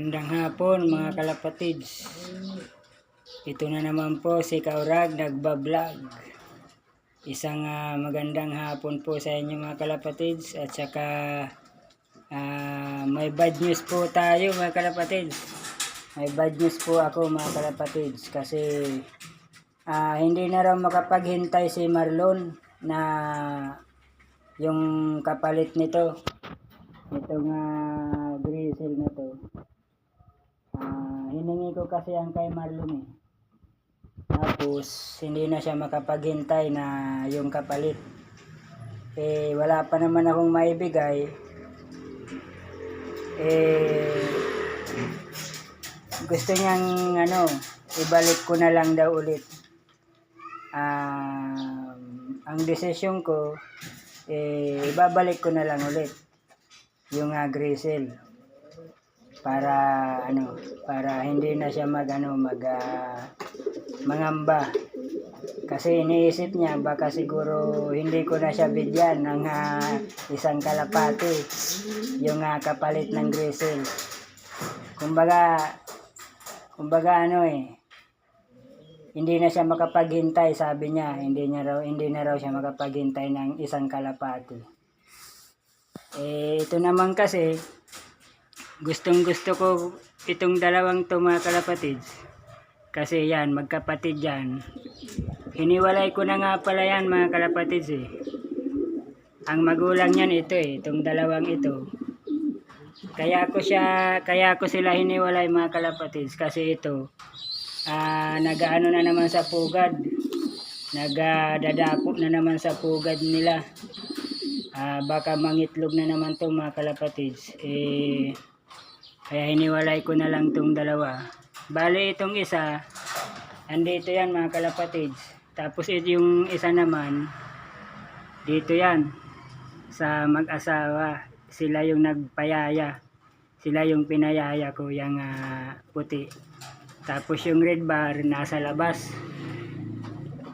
Magandang hapon mga kalapatids. Ito na naman po si Kaurag nagbablog. Isang magandang hapon po sa inyo mga kalapatids. At saka may bad news po tayo mga kalapatids. May bad news po ako mga kalapatids. Kasi hindi na raw makapaghintay si Marlon na yung kapalit nito. Itong grizzle na to. Hiningi ko kasi ang kay Marlon eh. Tapos hindi na siya makapaghintay na yung kapalit. Wala pa naman akong maibigay. Gusto niyang ibalik ko na lang daw ulit. Ang desisyon ko ibabalik ko na lang ulit yung grizzle. Para hindi na siya mangamba. Kasi iniisip niya baka siguro hindi ko na siya bigyan ng isang kalapati yung kapalit ng grizzle. Kumbaga hindi na siya makapaghintay, sabi niya. Hindi na raw siya makapaghintay ng isang kalapati. Ito naman kasi gustong gusto ko itong dalawang to mga kalapatids. Kasi yan, magkapatid yan. Hiniwalay ko na nga pala yan mga kalapatids eh. Ang magulang yan ito eh, itong dalawang ito. Kaya ko sila hiniwalay mga kalapatids. Kasi ito, nagaano na naman sa pugad. Nagdadapo na naman sa pugad nila. Baka mangitlog na naman to mga kalapatids. Kaya hiniwalay ko na lang tong dalawa. Bali itong isa, andito yan mga kalapatids. Tapos yung isa naman, dito yan. Sa mag-asawa, sila yung nagpayaya. Sila yung pinayaya ko, yung puti. Tapos yung red bar, nasa labas.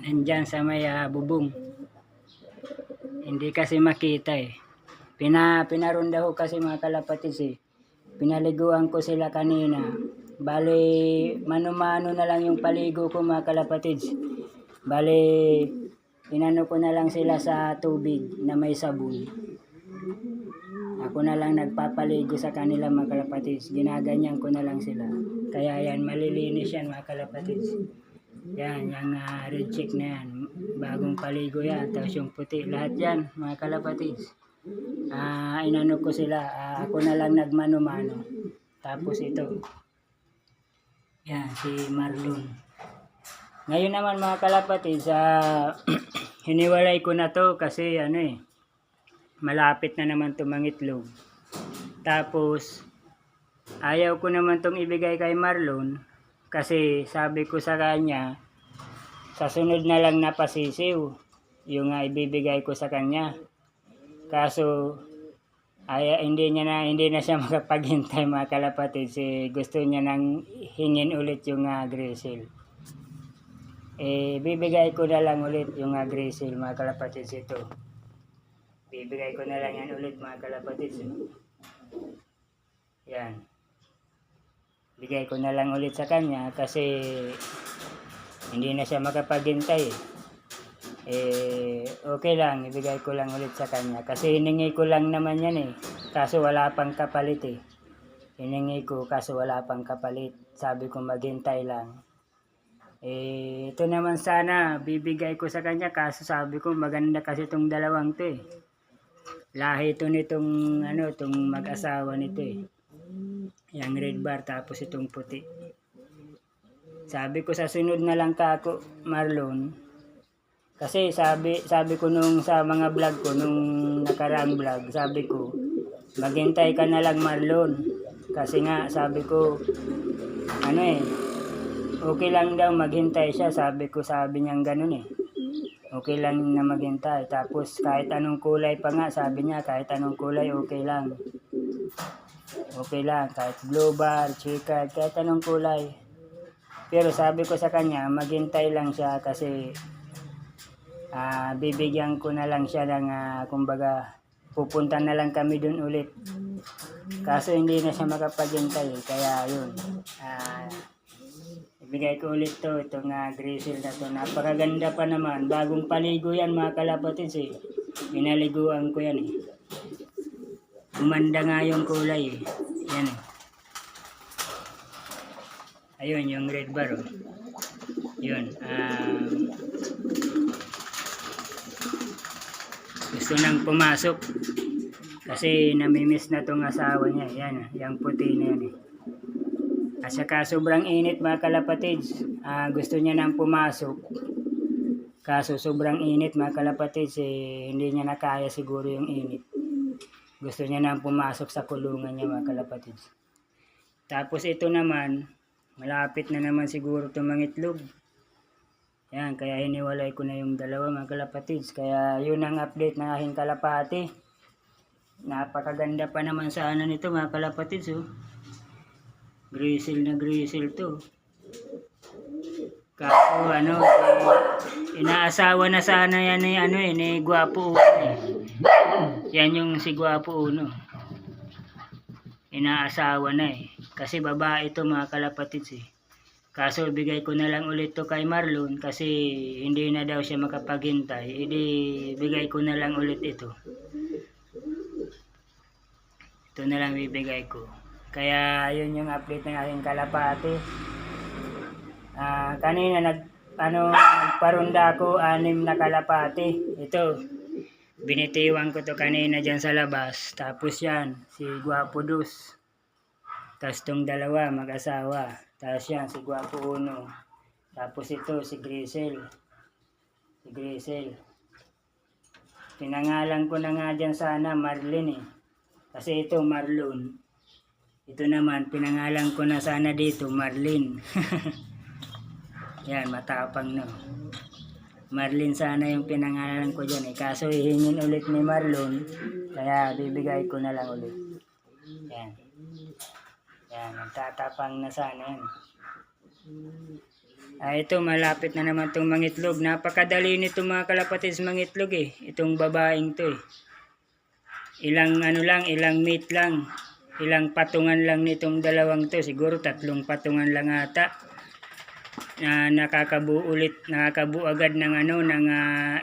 Nandyan sa may bubong. Hindi kasi makita eh. Pinarunda ko kasi mga kalapatids eh. Pinaliguan ko sila kanina. Bali, mano-mano na lang yung paligo ko mga kalapatids. Bali, inano ko na lang sila sa tubig na may sabon. Ako na lang nagpapaligo sa kanila mga kalapatids. Ginaganyan ko na lang sila. Kaya yan, malilinis yan mga kalapatids. Yan, yung red check na yan. Bagong paligo yan. Tapos yung puti. Lahat yan mga kalapatids. Inano ko sila, ako na lang nagmano-mano. Tapos ito, yan, si Marlon. Ngayon naman mga kalapatids, hiniwalay ko na to kasi malapit na naman to mangitlog. Tapos ayaw ko naman tong ibigay kay Marlon kasi sabi ko sa kanya, sa sunod na lang na pasisiw yung ibibigay ko sa kanya. Kaso hindi na siya makapaghintay mga kalapatids. Gusto niya nang hingin ulit yung grizzle. Bibigay ko na lang ulit yung grizzle mga kalapatids ito. Bibigay ko na lang yan ulit mga kalapatids. Yan. Bigay ko na lang ulit sa kanya kasi hindi na siya makapaghintay. Okay lang, ibigay ko lang ulit sa kanya kasi hiningi ko lang naman yan eh, kaso wala pang kapalit eh. Hiningi ko kaso wala pang kapalit, sabi ko maghintay lang. Ito naman sana bibigay ko sa kanya kaso sabi ko maganda kasi itong dalawang to eh. Lahi ito nitong itong mag-asawa nito eh. Yang red bar tapos itong puti. Sabi ko sa sunod na lang ka ako Marlon. Kasi sabi ko nung sa mga vlog ko, nung nakaraang vlog, sabi ko, maghintay ka na lang Marlon. Kasi nga, sabi ko, okay lang daw maghintay siya. Sabi niyang ganun eh. Okay lang na maghintay. Tapos kahit anong kulay pa nga, sabi niya, kahit anong kulay, okay lang. Okay lang, kahit blue bar, checkered, kahit anong kulay. Pero sabi ko sa kanya, maghintay lang siya kasi bibigyan ko na lang siya ng kumbaga pupunta na lang kami dun ulit Kaso hindi na siya makapaghintay. Kaya yun. Ibigay ko ulit to. Itong grizzle na to. Napakaganda pa naman. Bagong paligo yan mga kalapatids eh. Pinaliguan ko yan eh. Umanda nga yung kulay eh. Yan eh. Ayun yung red bar oh. Yun. Gusto nang pumasok. Kasi namimiss na tong asawa niya. Yan, yung puti na yan eh. At saka sobrang init mga kalapatids. Gusto niya nang pumasok. Kaso sobrang init mga kalapatids eh, hindi niya nakaya siguro yung init. Gusto niya nang pumasok sa kulungan niya mga kalapatids. Tapos ito naman, malapit na naman siguro itong mangitlog. Yan, kaya hiniwalay ko na yung dalawa mga kalapatids. Kaya yun ang update ng aking kalapati. Napakaganda pa naman sana nito mga kalapatids oh. Grizzle na grizzle to. Kaso inaasawa na sana yan ni Guwapo Uno. Yan yung si Guwapo Uno. Inaasawa na eh. Kasi babae ito mga kalapatids eh. Kaso bigay ko na lang ulit to kay Marlon kasi hindi na daw siya makapaghintay. Hindi bigay ko na lang ulit ito. Ito na lang bibigay ko. Kaya yun yung update ng aking kalapati. Kanina nagparunda ko 6 na kalapati. Ito, binitiwan ko to kanina dyan sa labas. Tapos yan, si Guwapo Dos. Tapos tong dalawa, mag-asawa. Tapos yan, si Guwapo Uno. Tapos ito, si Grizzle. Si Grizzle. Pinangalan ko na nga dyan sana, Marlin eh. Kasi ito, Marlon. Ito naman, pinangalan ko na sana dito, Marlin. Yan, matapang no. Marlin sana yung pinangalan ko dyan eh. Kaso hihingin ulit ni Marlon, kaya bibigay ko na lang ulit. Yan. Yan, nagtatapang na sana yan. Ito, malapit na naman itong mangitlog. Napakadali nito mga kalapatids mangitlog eh. Itong babaeng to eh. Ilang meat lang. Ilang patungan lang nitong dalawang to. Siguro 3 patungan lang ata. Nakakabuo agad ng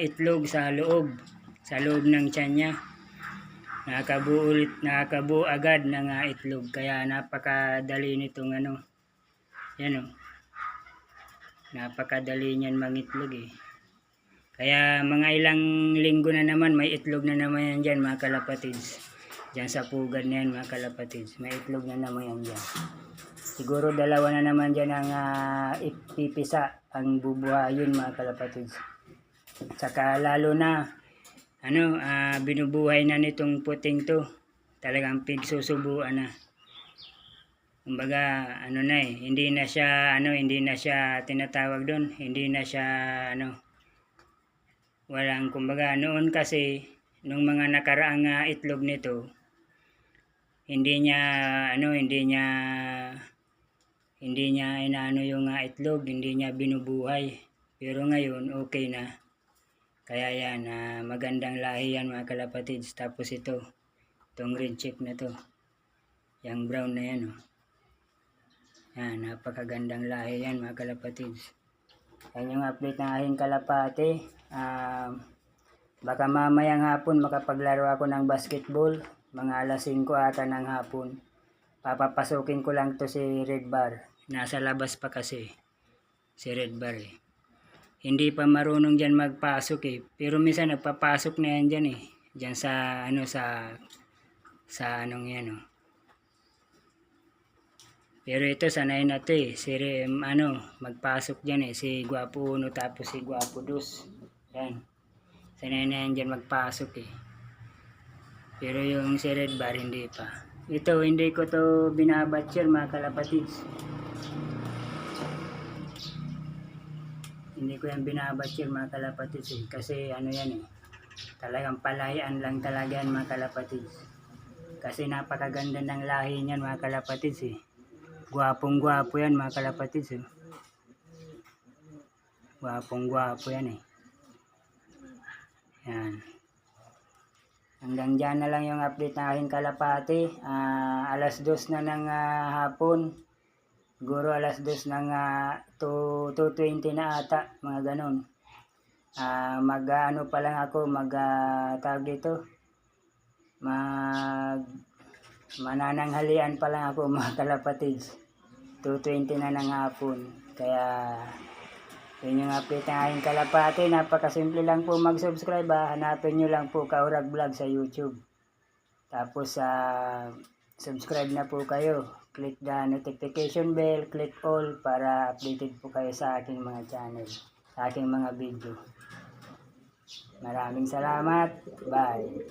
itlog sa loob. Sa loob ng tiyan niya. Nakakabuo agad ng itlog. Kaya napakadali nitong yan o. Napakadali niyan mangitlog eh. Kaya mga ilang linggo na naman may itlog na naman yan dyan mga kalapatids. Diyan sa pugad na yan mga kalapatids. May itlog na naman yan dyan. Siguro 2 na naman dyan ang ipipisa ang bubuhayin mga kalapatids. Saka lalo na binubuhay na nitong puting to. Talagang pigsusubuan na. Kumbaga hindi na siya tinatawag doon. Hindi na siya kumbaga noon kasi nung mga nakaraang itlog nito hindi niya yung itlog, hindi niya binubuhay. Pero ngayon okay na. Kaya yan, magandang lahi yan mga kalapatids. Tapos itong red check na to. Yung brown na yan oh. Yan, napakagandang lahi yan mga kalapatids. Yan yung update ng aking kalapati. Baka mamayang hapon makapaglaro ako ng basketball. Mga alas 5 ata ng hapon. Papapasukin ko lang to si Red Bar. Nasa labas pa kasi si Red Bar eh. Hindi pa marunong dyan magpasok eh. Pero minsan nagpapasok na yan dyan eh. Dyan sa yan oh. Pero ito sanay na to eh. Magpasok dyan eh. Si Guwapo Uno tapos si Guwapo Dos. Yan. Sanay na yan dyan magpasok eh. Pero yung si Red Bar hindi pa. Ito hindi ko to binabatcher mga kalapatids. Hindi ko yan binabatcher mga kalapatids eh. Kasi yan eh. Talagang palayan lang talaga yan mga kalapatids. Kasi napakaganda ng lahi niyan mga kalapatids eh. Gwapong gwapo yan mga kalapatids eh. Gwapong gwapo yan eh. Yan. Hanggang dyan na lang yung update na aking kalapati. Alas 2 na ng hapon. Siguro alas 2 ng 2:20 na ata, mga ganun. Mag-ano pa lang ako, tawag dito, manananghalian pa lang ako mga kalapatids. 2:20 na ng hapon. Kaya yun yung update ng aking kalapati. Napakasimple lang po mag-subscribe. Hanapin nyo lang po Kaurag Vlog sa YouTube. Tapos subscribe na po kayo. Click the notification bell, click all para updated po kayo sa aking mga channel, sa aking mga video. Maraming salamat. Bye.